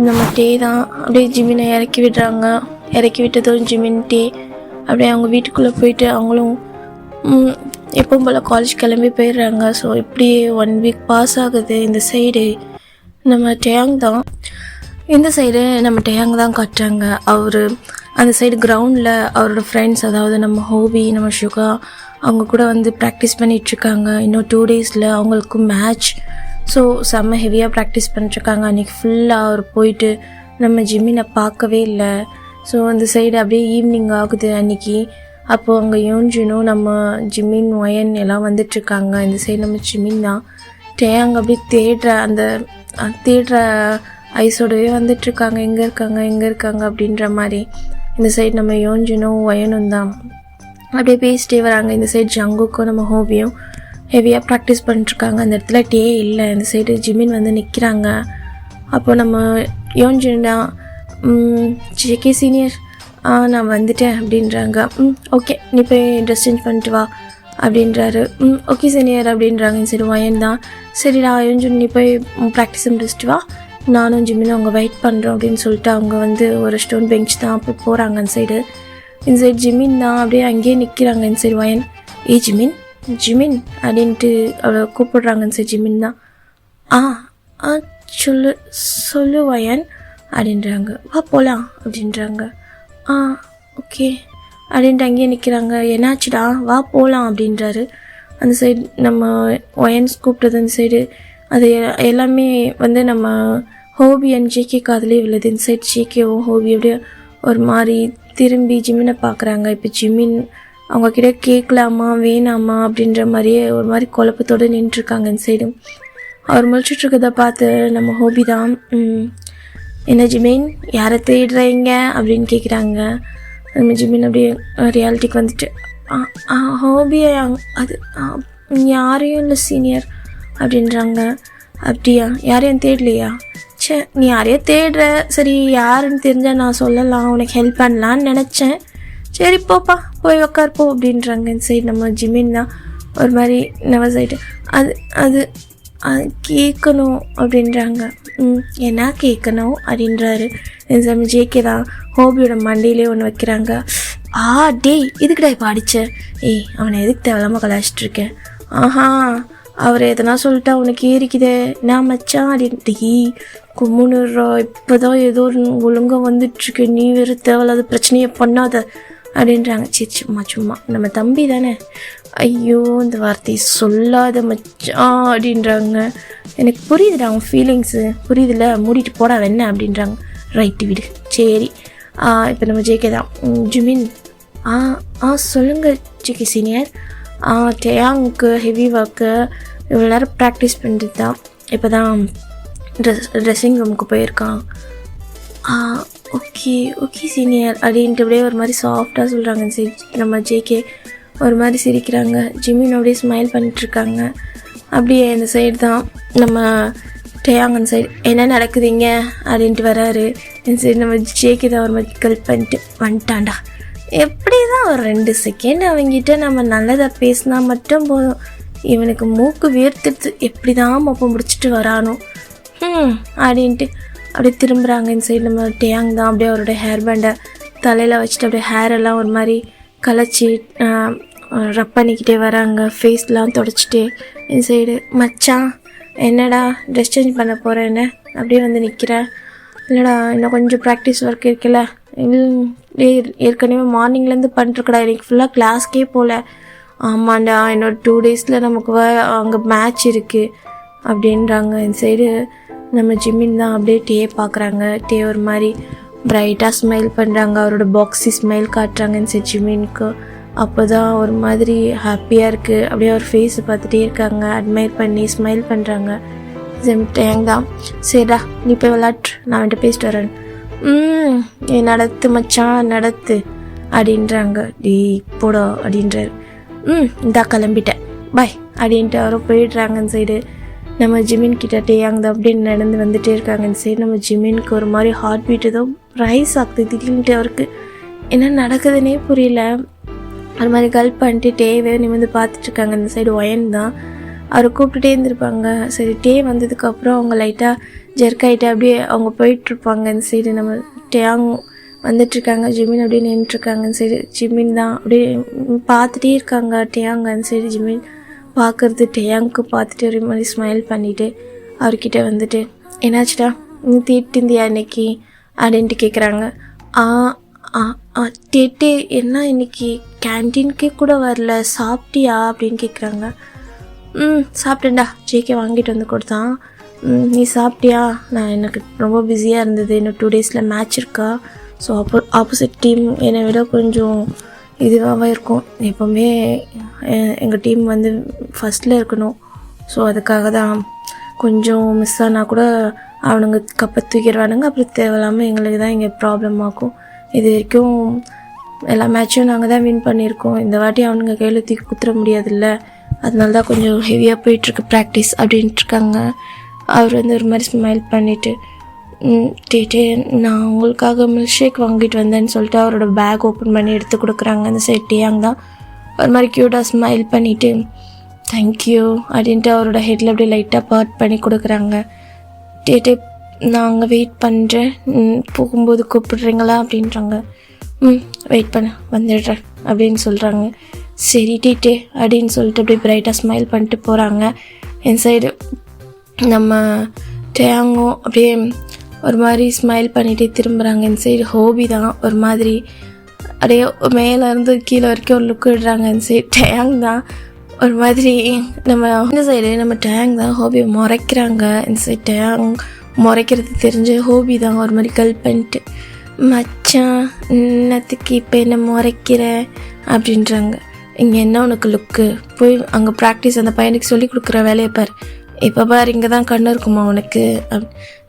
நம்ம டே தான் அப்படியே ஜிமினை இறக்கி விடுறாங்க. இறக்கி விட்டதும் ஜிமின் டே அப்படியே அவங்க வீட்டுக்குள்ளே போயிட்டு அவங்களும் எப்பவும் போல் காலேஜ் கிளம்பி போயிடுறாங்க. ஸோ இப்படியே 1 வீக் பாஸ் ஆகுது. இந்த சைடு நம்ம டேயாங் தான், இந்த சைடு நம்ம டேயாங் தான் காட்டுறாங்க. அவர் அந்த சைடு கிரவுண்டில் அவரோட ஃப்ரெண்ட்ஸ், அதாவது நம்ம ஹோபி, நம்ம ஷுகா, அவங்க கூட வந்து ப்ராக்டிஸ் பண்ணிகிட்ருக்காங்க. இன்னும் 2 டேஸில் அவங்களுக்கு மேட்ச். ஸோ செம்ம ஹெவியாக ப்ராக்டிஸ் பண்ணிட்டுருக்காங்க. அன்றைக்கி ஃபுல்லாக அவர் போயிட்டு நம்ம ஜிம்மினை பார்க்கவே இல்லை. ஸோ அந்த சைடு அப்படியே ஈவினிங் ஆகுது அன்றைக்கி. அப்போது அங்கே யோன்ஜினும் நம்ம ஜிமின் ஒயன் எல்லாம் வந்துட்டுருக்காங்க. இந்த சைடு நம்ம ஜிமின் தான். டேயாங் அப்படியே தேடுற ஐஸோடவே வந்துட்டுருக்காங்க. எங்கே இருக்காங்க அப்படின்ற மாதிரி. இந்த சைடு நம்ம யோன்ஜினும் ஒயனும் தான் அப்படியே பேசிட்டே வராங்க. இந்த சைடு ஜங்குக்கும் நம்ம ஹோபியும் ஹெவியாக ப்ராக்டிஸ் பண்ணிட்டுருக்காங்க. அந்த இடத்துல டே இல்லை. இந்த சைடு ஜிமின் வந்து நிற்கிறாங்க. அப்போ நம்ம யோன்ஜின் தான் ஜேகே சீனியர் நான் வந்துட்டேன் அப்படின்றாங்க. ஓகே நீ போய் ட்ரெஸ் சேஞ்ச் பண்ணிட்டு வா அப்படின்றாரு. ஓகே சீனியர் அப்படின்றாங்க. சரி ஒயன் தான், சரிடா யோன்ஜின் நீ போய் ப்ராக்டிஸ் முடிச்சுட்டு வா, நானும் ஜிமினும் அவங்க வெயிட் பண்ணுறோம் அப்படின்னு சொல்லிட்டு அவங்க வந்து ஒரு ஸ்டோன் பெஞ்ச் தான் அப்போ போகிறாங்க. அந்த சைடு இந்த சைடு ஜிமின் தான் அப்படியே அங்கேயே நிற்கிறாங்க. இந்த சைடு ஒயன் ஜிமின் அப்படின்ட்டு அவளை கூப்பிடுறாங்க. இந்த சைடு ஜிமின் தான் சொல்லு ஒயன் அப்படின்றாங்க. வா போகலாம் அப்படின்றாங்க. ஓகே அப்படின்ட்டு அங்கேயே நிற்கிறாங்க. என்னாச்சுடா வா போகலாம் அப்படின்றாரு. அந்த சைடு நம்ம ஒயன்ஸ் கூப்பிட்டது அந்த சைடு அது எல்லாமே வந்து நம்ம ஹோபி அண்ட் ஜேகே காதலே விழுது. இந்த சைடு ஜேகேவும் ஹோபியோடைய ஒரு மாதிரி திரும்பி ஜிமினை பார்க்குறாங்க. இப்போ ஜிமின் அவங்கக்கிட்ட கேட்கலாமா வேணாமா அப்படின்ற மாதிரியே ஒரு மாதிரி குழப்பத்தோடு நின்றுருக்காங்க. இந்த சைடு அவர் முழிச்சிட்ருக்கதை பார்த்து நம்ம ஹோபி தான் என்ன ஜிமின் யாரை தேடுறீங்க அப்படின்னு கேட்குறாங்க. நம்ம ஜிமின் அப்படியே ரியாலிட்டிக்கு வந்துட்டு ஹோபி அது யாரையும் இல்லை சீனியர் அப்படின்றாங்க. அப்படியா யாரையும் தேடலையா? நீ யாரையும் தேடுற, சரி யாருன்னு தெரிஞ்சால் நான் சொல்லலாம், உனக்கு ஹெல்ப் பண்ணலான்னு நினச்சேன். சரி போப்பா போய் உக்கார்ப்போ அப்படின்றாங்க. இந்த சைடு நம்ம ஜிமின் தான் ஒரு மாதிரி நவ சைடு அது கேட்கணும் அப்படின்றாங்க. என்ன கேட்கணும் அப்படின்றாரு. நம்ம ஜேகே தான் ஹோபியோட மண்டையிலே ஒன்று வைக்கிறாங்க. டேய் இதுக்குடா இப்போ அடிச்ச? அவனை எதுக்கு தேவையில்லாமல் கலாச்சிட்ருக்கேன். அவர் எதனா சொல்லிட்டா உனக்கு ஏறிக்குதே நான் மச்சான் அப்படின்ட்டு கும்முனுறா இப்போ தான் ஏதோ ஒழுங்காக வந்துட்டுருக்கு, நீ வேறு தேவையில்லாத பிரச்சனையை பண்ணாத அப்படின்றாங்க. சரி சும்மா நம்ம தம்பி தானே, ஐயோ இந்த வார்த்தையை சொல்லாத மச்சான் அப்படின்றாங்க. எனக்கு புரியுதுடா அவங்க ஃபீலிங்ஸு புரியுதுல, மூடிட்டு போடா வேணா அப்படின்றாங்க. ரைட்டு விடு சரி. இப்போ நம்ம ஜேகே தான் ஜிமின் சொல்லுங்கள் ஜேகே சீனியர். டேயாங்க்கு ஹெவி ஒர்க்கு இவ்வளோ நேரம் ப்ராக்டிஸ் பண்ணிட்டு தான் இப்போ தான் ட்ரெஸ்ஸிங் ரூமுக்கு போயிருக்கான். ஓகே சீனியர் அப்படின்ட்டு அப்படியே ஒரு மாதிரி சாஃப்டாக சொல்கிறாங்க. சரி நம்ம ஜேகே ஒரு மாதிரி சிரிக்கிறாங்க. ஜிமின் அப்படியே ஸ்மைல் பண்ணிட்டுருக்காங்க. அப்படியே இந்த சைடு தான் நம்ம டேயாங் அந்த சைடு என்ன நடக்குதுங்க அப்படின்ட்டு வராரு. இந்த சைடு நம்ம ஜேகே தான் ஒரு மாதிரி கல் பண்ணிட்டு வந்துட்டான்டா. எப்படி தான் ஒரு 2 செகண்ட் அவங்ககிட்ட நம்ம நல்லதாக பேசினா மட்டும் போதும், இவனுக்கு மூக்கு வேர்த்துடுது, எப்படி தான் மொப்பம் முடிச்சுட்டு வரானோ அப்படின்ட்டு அப்படியே திரும்புகிறாங்க. இந்த சைடு நம்ம டேயாங் தான் அப்படியே அவரோட ஹேர் பேண்டை தலையில் வச்சுட்டு அப்படியே ஹேரெல்லாம் ஒரு மாதிரி கலைச்சி ரப் பண்ணிக்கிட்டே வராங்க. ஃபேஸ்லாம் தொடச்சிட்டு இந்த சைடு மச்சான் என்னடா ட்ரெஸ் சேஞ்ச் பண்ண போகிறேன்னு அப்படியே வந்து நிற்கிறேன். இல்லைடா இன்னும் கொஞ்சம் ப்ராக்டிஸ் ஒர்க் இருக்குல்ல. ஏற்கனவே மார்னிங்லேருந்து பண்ணிருக்கடா, எனக்கு ஃபுல்லாக கிளாஸ்க்கே போகல. ஆமாண்டா இன்னொரு 2 டேஸில் நமக்கு அங்கே மேட்ச் இருக்குது அப்படின்றாங்க. இந்த சைடு நம்ம ஜிம்மின் தான் அப்படியே டே பார்க்குறாங்க. டே ஒரு மாதிரி பிரைட்டாக ஸ்மைல் பண்ணுறாங்க, அவரோட பாக்ஸி ஸ்மைல் காட்டுறாங்க இந்த சைடு ஜிம்மினுக்கு. அப்போ தான் ஒரு மாதிரி ஹாப்பியாக இருக்குது. அப்படியே அவர் ஃபேஸை பார்த்துட்டே இருக்காங்க, அட்மையர் பண்ணி ஸ்மைல் பண்ணுறாங்க. டேங் தான், சரிடா நீ போய் விளாட்ரு, நான் வந்துட்டு பேசிட்டு வரேன். நடத்து மச்சான் நடத்து அப்படின்றாங்க. டீ போடா அப்படின்றாரு. இந்தா கிளம்பிட்டேன் பாய் அப்படின்ட்டு அவரும் போயிடுறாங்க. இந்த சைடு நம்ம ஜிமின் கிட்ட டேயாங் தான் அப்படின்னு நடந்து வந்துகிட்டே இருக்காங்க. இந்த சைடு நம்ம ஜிமினுக்கு ஒரு மாதிரி ஹார்ட் பீட் ஏதோ ரைஸ் ஆகுது திடீர்னுட்டு. அவருக்கு என்ன நடக்குதுன்னே புரியல. அது மாதிரி கல்ப் பண்ணிட்டு டேவே நிமிர்ந்து பார்த்துட்ருக்காங்க. இந்த சைடு ஒயன் தான் அவரை கூப்பிட்டுட்டே இருந்திருப்பாங்க. சரி டே வந்ததுக்கப்புறம் அவங்க லைட்டாக ஜெர்க் ஆகிட்டு அப்படியே அவங்க போயிட்டுருப்பாங்க. இந்த சைடு நம்ம டேயாங் வந்துட்டுருக்காங்க, ஜிமின் அப்படியே நின்றுட்டுருக்காங்க. இந்த சைடு ஜிமின் தான் அப்படியே பார்த்துட்டே இருக்காங்க டேயாங். அந்த சைடு ஜிமின் பார்க்குறது டேயாங்க்கு பார்த்துட்டு ஒரு மாதிரி ஸ்மைல் பண்ணிவிட்டு அவர்கிட்ட வந்துட்டு என்னாச்சுடா நீ தீட்டிருந்தியா இன்னைக்கு அப்படின்ட்டு கேட்குறாங்க. டேட்டே என்ன இன்னைக்கு கேன்டீனுக்கே கூட வரல, சாப்பிட்டியா அப்படின்னு கேட்குறாங்க. சாப்பிட்டேன்டா, ஜேகே வாங்கிட்டு வந்து கொடுத்தான். நீ சாப்பிட்டியா? நான் எனக்கு ரொம்ப பிஸியாக இருந்தது, இன்னும் 2 டேஸில் மேட்ச் இருக்கா. ஸோ ஆப்போசிட் டீம் என்னை விட கொஞ்சம் இதுவாகவே இருக்கும். எப்போவுமே எங்கள் டீம் வந்து ஃபஸ்ட்டில் இருக்கணும். ஸோ அதுக்காக தான் கொஞ்சம் மிஸ் ஆனால் கூட அவனுங்க கப்பை தூக்கிடுவானுங்க. அப்புறம் தேவையில்லாமல் எங்களுக்கு தான் இங்கே ப்ராப்ளம் ஆகும். இது வரைக்கும் எல்லா மேட்சும் நாங்கள் தான் வின் பண்ணியிருக்கோம். இந்த வாட்டி அவனுங்க கையில் தூக்கி குத்துற முடியாதுல்ல, அதனால தான் கொஞ்சம் ஹெவியாக போயிட்டுருக்கு ப்ராக்டிஸ் அப்படின்ட்டுருக்காங்க. அவர் வந்து ஒரு மாதிரி ஸ்மைல் பண்ணிவிட்டு டேட்டே நான் உங்களுக்காக மில்க் ஷேக் வாங்கிட்டு வந்தேன்னு சொல்லிட்டு அவரோட பேக் ஓப்பன் பண்ணி எடுத்து கொடுக்குறாங்க. அந்த சைட் டேயாங் தான் ஒரு மாதிரி க்யூட்டாக ஸ்மைல் பண்ணிவிட்டு தேங்க்யூ அப்படின்ட்டு அவரோட ஹெட்டில் அப்படியே லைட்டாக பார்ட் பண்ணி கொடுக்குறாங்க. டேட்டே நான் அங்கே வெயிட் பண்ணுறேன், போகும்போது கூப்பிடுறீங்களா அப்படின்றாங்க. வெயிட் பண்ண வந்துடுறேன் அப்படின்னு சொல்கிறாங்க. சரி டேட்டே அப்படின்னு சொல்லிட்டு அப்படியே பிரைட்டாக ஸ்மைல் பண்ணிட்டு போகிறாங்க. என் சைடு நம்ம டேயாங்கும் அப்படியே ஒரு மாதிரி ஸ்மைல் பண்ணிகிட்டே திரும்புகிறாங்க. இந்த சைடு ஹோபி தான் ஒரு மாதிரி அப்படியே மேலேருந்து கீழே வரைக்கும் ஒரு லுக் விடுறாங்க. இந்த சைடு டேயாங் தான் ஒரு மாதிரி நம்ம இந்த சைடு நம்ம டேயாங் தான் ஹோபியை முறைக்கிறாங்க. இந்த சைடு டேயாங் முறைக்கிறது தெரிஞ்சு ஹோபி தான் ஒரு மாதிரி கல் பண்ணிட்டு மச்சான் இன்னத்துக்கு இப்போ என்ன முறைக்கிற அப்படின்றாங்க. இங்கே என்ன உனக்கு லுக்கு, போய் அங்கே ப்ராக்டிஸ் அந்த பையனுக்கு சொல்லி கொடுக்குற வேலையை பார், இப்போ பார் இங்கே தான் கண்ணு இருக்குமா உனக்கு.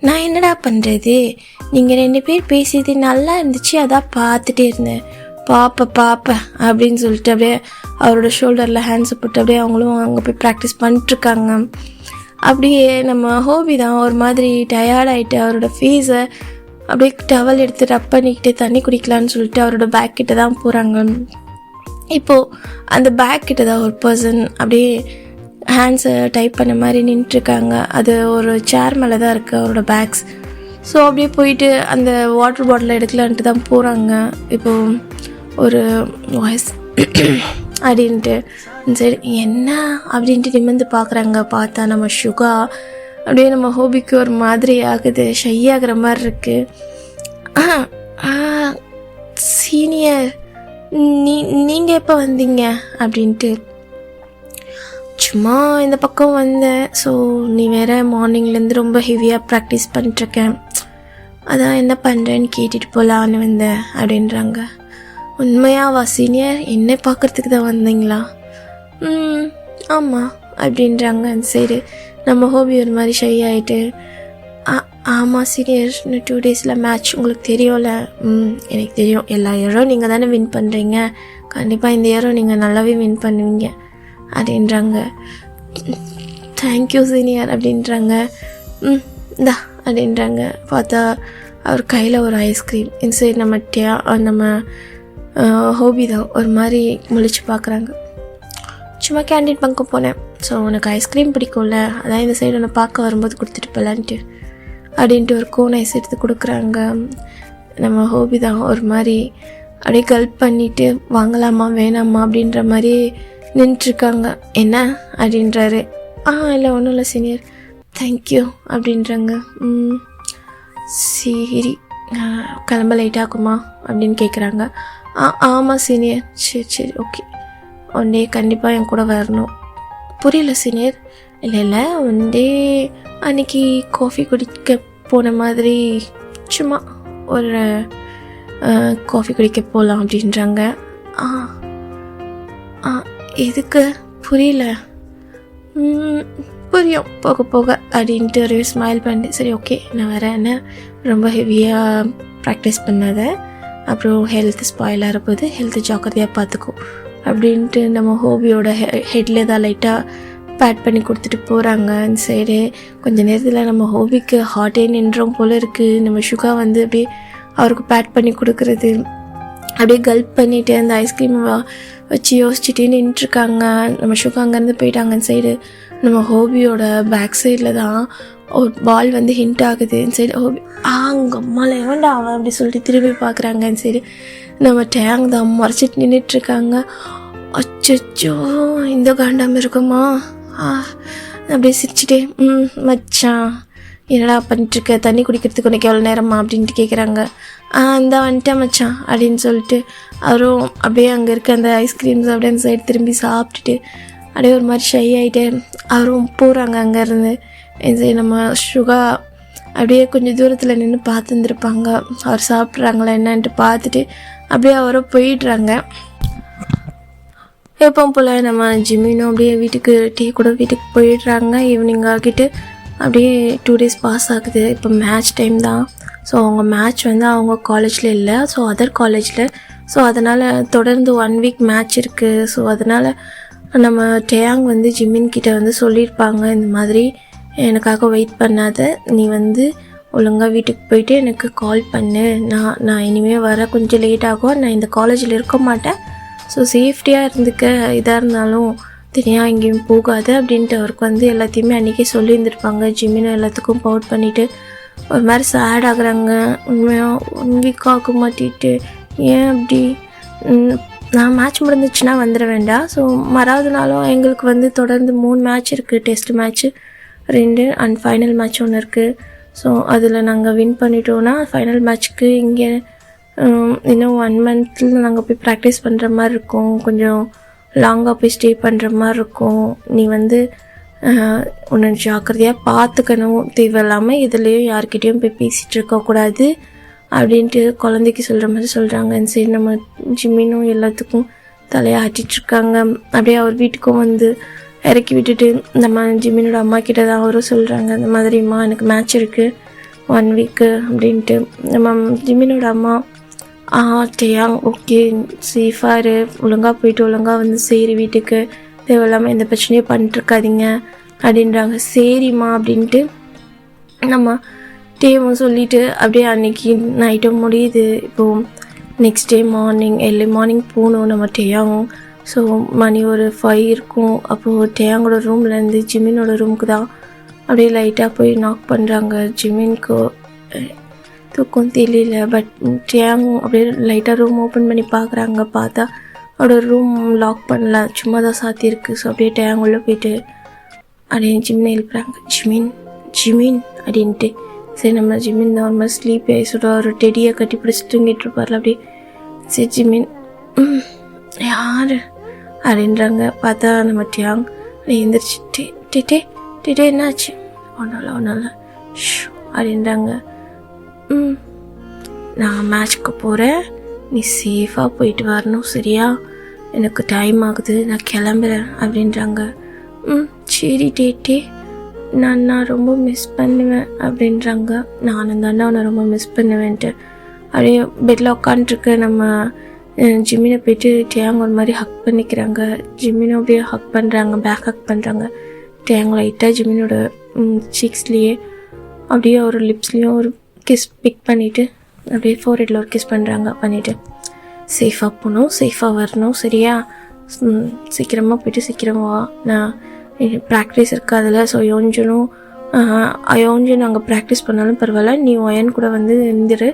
நான் என்னடா பண்ணுறது, நீங்கள் 2 பேர் பேசியது நல்லா இருந்துச்சு, அதான் பார்த்துட்டே இருந்தேன், பாப்பேன் அப்படின்னு சொல்லிட்டு அப்படியே அவரோட ஷோல்டரில் ஹேண்ட்ஸை போட்டு அப்படியே அவங்களும் அங்கே போய் ப்ராக்டிஸ் பண்ணிட்டுருக்காங்க. அப்படியே நம்ம ஹோபி தான் ஒரு மாதிரி டயர்டாகிட்டு அவரோட ஃபேஸை அப்படியே டவல் எடுத்து ரப் பண்ணிக்கிட்டு தண்ணி குடிக்கலான்னு சொல்லிட்டு அவரோட பேக் கிட்ட தான் போகிறாங்க. இப்போது அந்த பேக் கிட்ட தான் ஒரு பர்சன் அப்படியே ஹேண்ட்ஸை டைப் பண்ண மாதிரி நின்றுட்டுருக்காங்க. அது ஒரு சேர் மேலே தான் இருக்குது அவரோட பேக்ஸ். ஸோ அப்படியே போயிட்டு அந்த வாட்டர் பாட்டிலை எடுக்கலான்ட்டு தான் போகிறாங்க. இப்போது ஒரு வாய்ஸ் அப்படின்ட்டு சரி என்ன அப்படின்ட்டு நிமிர்ந்து பார்க்குறாங்க. பார்த்தா நம்ம சுகா அப்படியே நம்ம ஹோபிக்கு ஒரு மாதிரி ஆகுது, ஷை ஆகிற மாதிரி இருக்குது. சீனியர் நீங்கள் எப்போ வந்தீங்க அப்படின்ட்டு சும்மா இந்த பக்கம் வந்தேன். ஸோ நீ வேறு மார்னிங்லேருந்து ரொம்ப ஹெவியாக ப்ராக்டிஸ் பண்ணிட்டுருக்கேன், அதான் என்ன பண்ணுறேன்னு கேட்டுட்டு போகலான்னு வந்தேன் அப்படின்றாங்க. உண்மையாவா சீனியர், என்ன பார்க்குறதுக்கு தான் வந்தீங்களா? ஆமாம் அப்படின்றாங்க. அந்த சைடு நம்ம ஹோபி ஒரு மாதிரி ஷை ஆகிட்டு ஆமாம் சீனியர் இன்னும் 2 டேஸில் மேட்ச், உங்களுக்கு தெரியும்ல? எனக்கு தெரியும், எல்லா இயரும் நீங்கள் தானே வின் பண்ணுறீங்க, கண்டிப்பாக இந்த இயரும் நீங்கள் நல்லாவே வின் பண்ணுவீங்க அப்படின்றாங்க. தேங்க்யூ சீனியர் அப்படின்றாங்க. இந்தா அப்படின்றாங்க. பார்த்தா அவர் கையில் ஒரு ஐஸ்கிரீம். இந்த சைடு நம்ம ஹோபி தான் ஒரு மாதிரி முழிச்சு பார்க்குறாங்க. சும்மா கேண்டீன் பக்கம் போனேன், ஸோ உனக்கு ஐஸ்கிரீம் பிடிக்கும்ல, அதான் இந்த சைடு உன்னை பார்க்க வரும்போது கொடுத்துட்டு போகலான்ட்டு அப்படின்ட்டு ஒரு கோன் ஐஸ் எடுத்து கொடுக்குறாங்க. நம்ம ஹோபி தான் ஒரு மாதிரி அப்படியே கல்ப் பண்ணிவிட்டு வாங்கலாமா வேணாமா அப்படின்ற மாதிரி நின்றுட்டுருக்காங்க. என்ன அப்படின்றாரு. இல்லை ஒன்றும் இல்லை சீனியர், தேங்க்யூ அப்படின்றாங்க. சரி கிளம்ப லேட் ஆகுமா அப்படின்னு கேட்குறாங்க. ஆமாம் சீனியர். சரி ஓகே, ஒன் டே கண்டிப்பாக என் கூட வரணும். புரியல சீனியர். இல்லை ஒன் டே அன்றைக்கி காஃபி குடிக்க போன மாதிரி சும்மா ஒரு காஃபி குடிக்க போகலாம் அப்படின்றாங்க. எதுக்கு புரியல. புரியும் போக போக அப்படின்ட்டு ஒரு ஸ்மைல் பண்ணிட்டு சரி ஓகே நான் வரேன்னு. ரொம்ப ஹெவியாக ப்ராக்டிஸ் பண்ணாத, அப்புறம் ஹெல்த் ஸ்பாயில் ஆகிறப்போது ஹெல்த்து ஜாக்கிரதையாக பார்த்துக்கோ அப்படின்ட்டு நம்ம ஹோபியோட ஹெட்டில் தான் லைட்டாக பேட் பண்ணி கொடுத்துட்டு போகிறாங்க. அந்த சைடு கொஞ்சம் நேரத்தில் நம்ம ஹோபிக்கு ஹார்ட்டே நின்றோம் போல் இருக்குது. நம்ம சுகா வந்து அப்படியே அவருக்கு பேட் பண்ணி கொடுக்குறது, அப்படியே கல்ப் பண்ணிவிட்டு அந்த ஐஸ்கிரீம் வச்சு யோசிச்சுட்டே நின்றுருக்காங்க. நம்ம சுகா அங்கேருந்து போயிட்டாங்க. அந்த சைடு நம்ம ஹோபியோட பேக் சைடில் தான் ஒரு பால் வந்து ஹிண்ட் ஆகுது. இந்த சைடு ஹோபி அங்கே அம்மாவில் எவன்டா அவன் அப்படி சொல்லிட்டு திரும்பி பார்க்குறாங்க. இந்த சைடு நம்ம டேங் தான் மறைச்சிட்டு நின்றுட்டுருக்காங்க. அச்சோ இந்த காண்டாம இருக்குமா அப்படியே சிரிச்சுட்டே மச்சான் என்னடா பண்ணிட்டுருக்க, தண்ணி குடிக்கிறதுக்கு உனக்கு எவ்வளோ நேரமா அப்படின்ட்டு கேட்குறாங்க. இந்த வந்துட்டேன் மச்சான் அப்படின்னு சொல்லிட்டு அவரும் அப்படியே அங்கே இருக்க அந்த ஐஸ்கிரீம்ஸ் அப்படியே அந்த சைடு திரும்பி சாப்பிட்டுட்டு அப்படியே ஒரு மாதிரி ஷை ஆகிட்டு அவரும் போகிறாங்க அங்கேருந்து. இந்த சைடு நம்ம சுகா அப்படியே கொஞ்சம் தூரத்தில் நின்று பார்த்துருந்துருப்பாங்க அவர் சாப்பிட்றாங்களா என்னன்ட்டு பார்த்துட்டு அப்படியே அவரும் போயிடுறாங்க. எப்போ போல் நம்ம ஜிம்மினும் அப்படியே வீட்டுக்கு டீ கூட வீட்டுக்கு போயிடுறாங்க. ஈவினிங் ஆகிட்டு அப்படியே 2 days பாஸ் ஆகுது. இப்போ மேட்ச் டைம் தான். ஸோ அவங்க மேட்ச் வந்து அவங்க காலேஜில் இல்லை, ஸோ அதர் காலேஜில். ஸோ அதனால் தொடர்ந்து 1 week மேட்ச் இருக்குது. ஸோ அதனால் நம்ம டேயாங் வந்து ஜிம்மின் கிட்ட வந்து சொல்லியிருப்பாங்க, இந்த மாதிரி எனக்காக வெயிட் பண்ணாத, நீ வந்து ஒழுங்காக வீட்டுக்கு போயிட்டு எனக்கு கால் பண்ணு, நான் இனிமேல் வர கொஞ்சம் லேட் ஆகும், நான் இந்த காலேஜில் இருக்க மாட்டேன், ஸோ சேஃப்டியாக இருந்துக்க, இதாக இருந்தாலும் தனியாக எங்கேயும் போகாது அப்படின்ட்டு அவருக்கு வந்து எல்லாத்தையுமே அன்றைக்கே சொல்லியிருந்துருப்பாங்க. ஜிம்மினும் எல்லாத்துக்கும் பவுட் பண்ணிவிட்டு ஒரு மாதிரி சேட் ஆகுறாங்க. உண்மையாக 1 week ஆக மாட்டிட்டு ஏன் அப்படி, நான் மேட்ச் முடிஞ்சிச்சுன்னா வந்துட வேண்டாம். ஸோ மறாவது நாளும் எங்களுக்கு வந்து தொடர்ந்து 3 மேட்ச் இருக்குது, test match 2 and final match 1 இருக்குது. ஸோ அதில் நாங்கள் வின் பண்ணிட்டோன்னா ஃபைனல் மேட்ச்சுக்கு இங்கே இன்னும் 1 month நாங்கள் போய் ப்ராக்டிஸ் பண்ணுற மாதிரி இருக்கும், கொஞ்சம் லாங்காக போய் ஸ்டே பண்ணுற மாதிரி இருக்கும். நீ வந்து உன்னை ஜாக்கிரதையாக பார்த்துக்கணும், தேவையில்லாமல் இதுலேயும் யார்கிட்டையும் போய் பேசிகிட்டு இருக்கக்கூடாது அப்படின்ட்டு குழந்தைக்கு சொல்கிற மாதிரி சொல்கிறாங்க. சரி நம்ம ஜிம்மினும் எல்லாத்துக்கும் தலையாட்டிகிட்ருக்காங்க. அப்படியே அவர் வீட்டுக்கும் வந்து இறக்கி விட்டுட்டு நம்ம ஜிம்மினோட அம்மா கிட்ட தான் அவரும் சொல்கிறாங்க, இந்த மாதிரிம்மா எனக்கு மேட்ச் இருக்குது 1 week அப்படின்ட்டு. நம்ம ஜிம்மினோட அம்மா டேயாங் ஓகே சேஃபாக இரு, ஒழுங்காக போயிட்டு ஒழுங்காக வந்து சரி வீட்டுக்கு, தேவையில்லாமல் எந்த பிரச்சனையும் பண்ணிட்டுருக்காதீங்க அப்படின்றாங்க. சரிம்மா அப்படின்ட்டு நம்ம டேவும் சொல்லிவிட்டு அப்படியே அன்றைக்கி நைட்டும் முடியுது. இப்போது நெக்ஸ்ட் டே early morning போகணும் நம்ம டேயாவும். ஸோ மணி ஒரு 5 இருக்கும். அப்போது டேயாங்கோட ரூம்லேருந்து ஜிம்மினோட ரூமுக்கு தான் அப்படியே லைட்டாக போய் நாக் பண்ணுறாங்க. ஜிம்மினுக்கு தூக்கம் தெரியல, பட் டேயாங் அப்படியே லைட்டாக ரூம் ஓப்பன் பண்ணி பார்க்குறாங்க. பார்த்தா அவரோட ரூம் லாக் பண்ணல, சும்மா தான் சாத்தியிருக்கு. ஸோ அப்படியே டேயாங் உள்ளே போயிட்டு அப்படியே ஜிம்மினை எழுப்புறாங்க. ஜிமின் அப்படின்ட்டு. சரி நம்ம ஜிம்மின் தான் ஒரு மாதிரி ஸ்லீப் ஆயிடுச்சோட ஒரு டெடியை கட்டி பிடிச்சிட்டு தூங்கிட்டு இருப்பார்ல, அப்படியே சரி ஜிம்மின் யார் அப்படின்றாங்க. பார்த்தா நம்ம டேயாங் எழுந்திரிச்சு டே என்னாச்சு, ஒன்றும் இல்லை ஷூ அப்படின்றாங்க. நான் மேட்ச்க்கு போகிறேன், நீ சேஃபாக போயிட்டு வரணும் சரியா, எனக்கு டைம் ஆகுது, நான் கிளம்புறேன் அப்படின்றாங்க. சரி டே நான் ரொம்ப மிஸ் பண்ணுவேன் அப்படின்றாங்க. நானும் தானே அவனை ரொம்ப மிஸ் பண்ணுவேன்ட்டு அப்படியே பெட்டில் உட்காந்துருக்கு. நம்ம ஜிம்மினை போயிட்டு டேயாங் ஒரு மாதிரி ஹக் பண்ணிக்கிறாங்க. ஜிம்மினை அப்படியே ஹக் பண்ணுறாங்க, பேக் ஹக் பண்ணுறாங்க. டேயாங் லைட்டாக ஜிம்மினோட சீக்ஸ்லேயே அப்படியே ஒரு லிப்ஸ்லேயும் ஒரு கிஸ் பிக் பண்ணிவிட்டு அப்படியே ஃபோர்ஹெட்டில் ஒரு கிஸ் பண்ணுறாங்க. பண்ணிவிட்டு சேஃபாக போகணும், சேஃபாக வரணும் சரியா, சீக்கிரமாக போயிட்டு சீக்கிரமாக வா, நான் ப்ராக்டிஸ் இருக்காதில்ல. ஸோ யோஞ்சு நாங்கள் ப்ராக்டிஸ் பண்ணாலும் பரவாயில்ல, நீ ஒயன் கூட வந்து இருந்துரு,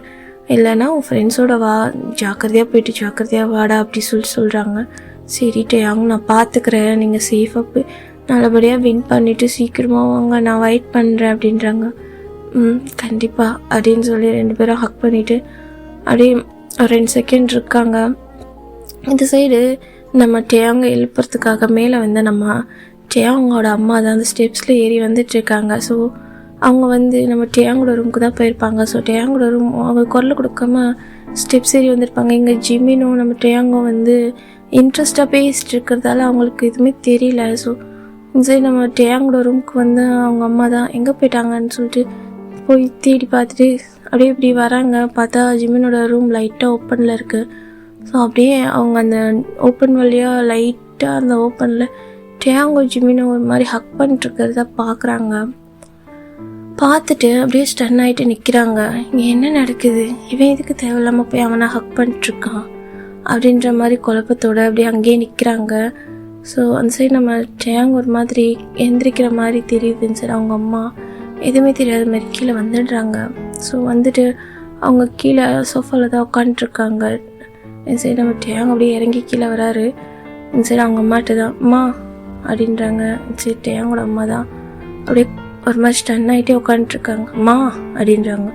இல்லைன்னா உன் ஃப்ரெண்ட்ஸோட வா, ஜாக்கிரதையாக போயிட்டு ஜாக்கிரதையாக வாடா அப்படி சொல்கிறாங்க. சரி டேயாங் நான் பார்த்துக்கிறேன், நீங்கள் சேஃபாக போய் நல்லபடியாக வின் பண்ணிவிட்டு சீக்கிரமாக வாங்க, நான் வெயிட் பண்ணுறேன் அப்படின்றாங்க. கண்டிப்பாக அப்படின்னு சொல்லி 2 பேரும் ஹக் பண்ணிவிட்டு அப்படியே ஒரு 2 செகண்ட் இருக்காங்க. இந்த சைடு நம்ம டேயாங்க எழுப்புறதுக்காக மேலே வந்து நம்ம டேயாங்கோட அம்மா தான் அந்த ஸ்டெப்ஸில் ஏறி வந்துட்டுருக்காங்க. ஸோ அவங்க வந்து நம்ம டேயாங்கோட ரூமுக்கு தான் போயிருப்பாங்க. ஸோ டேயாங்கோட ரூம் அவங்க குரல் கொடுக்காம ஸ்டெப்ஸ் ஏறி வந்திருப்பாங்க. இங்கே ஜிமினும் நம்ம டேயாங்கோ வந்து இன்ட்ரெஸ்டாக பேசிட்டு இருக்கிறதால அவங்களுக்கு எதுவுமே தெரியல. ஸோ இந்த சைடு நம்ம டேயாங்கோட ரூமுக்கு வந்து அவங்க அம்மா தான் எங்கே போயிட்டாங்கன்னு சொல்லிட்டு போய் தேடி பார்த்துட்டு அப்படியே இப்படி வராங்க. பார்த்தா ஜிமினோட ரூம் லைட்டாக ஓப்பனில் இருக்குது. ஸோ அப்படியே அவங்க அந்த ஓப்பன் வழியாக லைட்டாக அந்த ஓப்பனில் டேயாங்கோ ஜிமினோ ஒரு மாதிரி ஹக் பண்ணிட்டுருக்கிறத பார்க்குறாங்க. பார்த்துட்டு அப்படியே ஸ்டன் ஆகிட்டு நிற்கிறாங்க. இங்கே என்ன நடக்குது, இவன் இதுக்கு தேவையில்லாமல் போய் அவனை ஹக் பண்ணிட்டுருக்கான் அப்படின்ற மாதிரி குழப்பத்தோடு அப்படியே அங்கேயே நிற்கிறாங்க. ஸோ அந்த சைடு நம்ம டேயாங்கோ ஒரு மாதிரி எந்திரிக்கிற மாதிரி தெரியுதுன்னு சரி அவங்க அம்மா எதுவுமே தெரியாத மாதிரி கீழே வந்துடுறாங்க. ஸோ வந்துட்டு அவங்க கீழே சோஃபாவில் தான் உட்காந்துட்ருக்காங்க. இந்த சைடு நம்ம டேயாங்கோ அப்படியே இறங்கி கீழே வராரு. இந்த சைடு அவங்க அம்மாட்ட தான் அம்மா அப்படின்றாங்க. இந்த சைடு டேயாங்கோட அம்மா தான் அப்படியே ஒரு மாதிரி ஸ்டன் ஆகிட்டே உட்காந்துட்ருக்காங்க. அம்மா அப்படின்றாங்க.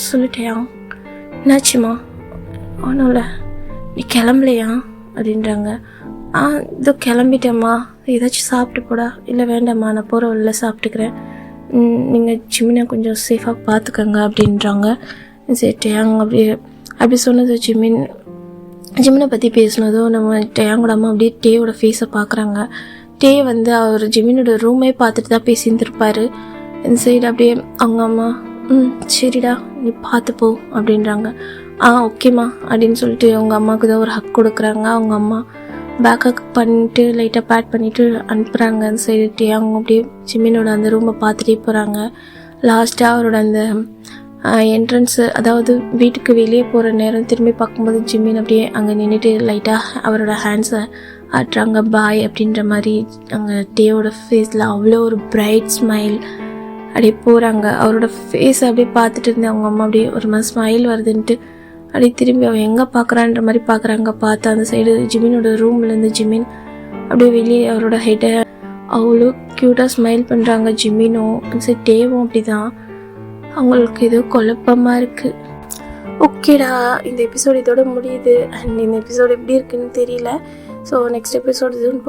சொல்லிட்டேயா, என்னாச்சுமா? ஒன்றும் இல்லை, நீ கிளம்பலையா அப்படின்றாங்க. இதோ கிளம்பிட்டேம்மா, ஏதாச்சும் சாப்பிட்டு போடா. இல்லை வேண்டாம்மா, நான் போகிற வழியில சாப்பிட்டுக்கிறேன், நீங்கள் ஜிமினை கொஞ்சம் சேஃபாக பார்த்துக்கங்க அப்படின்றாங்க. சரி டேயாங் அப்படி சொன்னது ஜிமினை பற்றி பேசினதும் நம்ம டேயாங்கோட அம்மா அப்படியே டேயோட ஃபேஸை பார்க்குறாங்க. டே வந்து அவர் ஜிமினோட ரூமே பார்த்துட்டு தான் பேசியிருந்துருப்பார். இந்த சைடு அப்படியே அவங்க அம்மா சரிடா நீ பார்த்துப்போ அப்படின்றாங்க. ஓகேம்மா அப்படின்னு சொல்லிட்டு அவங்க அம்மாவுக்கு தான் ஒரு ஹக் கொடுக்குறாங்க. அவங்க அம்மா பேக் ஹக் பண்ணிட்டு லைட்டாக பேட் பண்ணிவிட்டு அனுப்புகிறாங்க. அந்த சைடு டேயாங் அப்படியே ஜிமினோட அந்த ரூமை பார்த்துட்டே போகிறாங்க. லாஸ்ட்டாக அவரோட அந்த என்ட்ரன்ஸு, அதாவது வீட்டுக்கு வெளியே போகிற நேரம் திரும்பி பார்க்கும்போது ஜிமின் அப்படியே அங்கே நின்றுட்டு லைட்டாக அவரோட ஹேண்ட்ஸை ஆட்டுறாங்க பாய் அப்படின்ற மாதிரி. அங்கே டேயோட ஃபேஸில் அவ்வளோ ஒரு பிரைட் ஸ்மைல் அப்படியே போகிறாங்க. அவரோட ஃபேஸ் அப்படியே பார்த்துட்டு இருந்தேன் அவங்க அம்மா அப்படியே ஒரு மாதிரி ஸ்மைல் வருதுன்ட்டு அப்படியே திரும்பி அவன் எங்கே பார்க்குறான்ற மாதிரி பார்க்குறாங்க. பார்த்தா அந்த சைடு ஜிமினோட ரூம்லேருந்து ஜிமின் அப்படியே வெளியே அவரோட ஹெட்டை அவ்வளோ க்யூட்டாக ஸ்மைல் பண்ணுறாங்க ஜிமினும். அந்த சைடு டேவும் அப்படி தான். அவங்களுக்கு ஏதோ குழப்பமாக இருக்குது. ஓகேடா, இந்த எபிசோடு இதோட முடியுது. அண்ட் இந்த எபிசோடு எப்படி இருக்குன்னு தெரியல. ஸோ நெக்ஸ்ட் எபிசோடு இதுன்னு